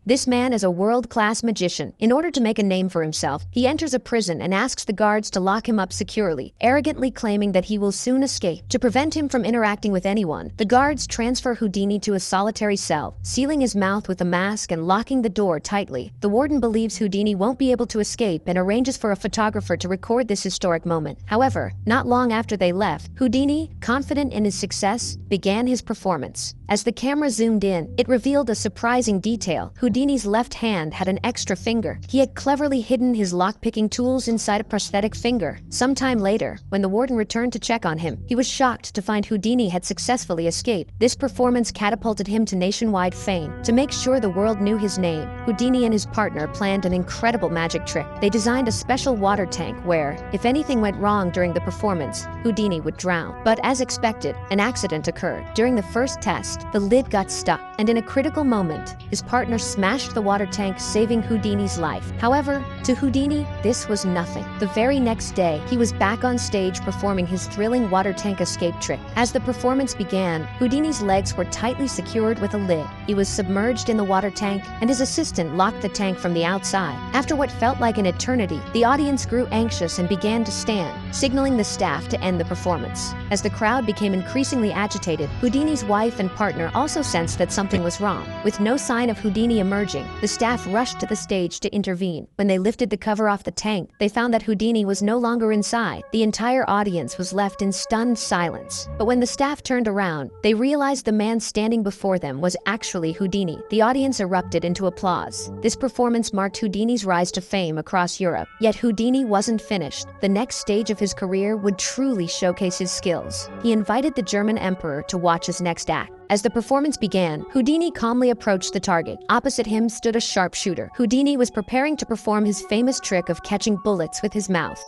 This man is a world-class magician. In order to make a name for himself, he enters a prison and asks the guards to lock him up securely, arrogantly claiming that he will soon escape. To prevent him from interacting with anyone, the guards transfer Houdini to a solitary cell, sealing his mouth with a mask and locking the door tightly. The warden believes Houdini won't be able to escape and arranges for a photographer to record this historic moment. However, not long after they left, Houdini, confident in his success, began his performance. As the camera zoomed in, it revealed a surprising detail. Houdini's left hand had an extra finger. He had cleverly hidden his lock-picking tools inside a prosthetic finger. Sometime later, when the warden returned to check on him, he was shocked to find Houdini had successfully escaped. This performance catapulted him to nationwide fame. To make sure the world knew his name, Houdini and his partner planned an incredible magic trick. They designed a special water tank where, if anything went wrong during the performance, Houdini would drown. But as expected, an accident occurred. During the first test, the lid got stuck, and in a critical moment, his partner smashed the water tank, saving Houdini's life. However, to Houdini, this was nothing. The very next day, he was back on stage performing his thrilling water tank escape trick. As the performance began, Houdini's legs were tightly secured with a lid. He was submerged in the water tank, and his assistant locked the tank from the outside. After what felt like an eternity, the audience grew anxious and began to stand, signaling the staff to end the performance. As the crowd became increasingly agitated, Houdini's wife and partner also sensed that something was wrong. With no sign of Houdini emerging, the staff rushed to the stage to intervene. When they lifted the cover off the tank, they found that Houdini was no longer inside. The entire audience was left in stunned silence. But when the staff turned around, they realized the man standing before them was actually Houdini. The audience erupted into applause. This performance marked Houdini's rise to fame across Europe. Yet Houdini wasn't finished. The next stage of his career would truly showcase his skills. He invited the German emperor to watch his next act. As the performance began, Houdini calmly approached the target. Opposite him stood a sharpshooter. Houdini was preparing to perform his famous trick of catching bullets with his mouth.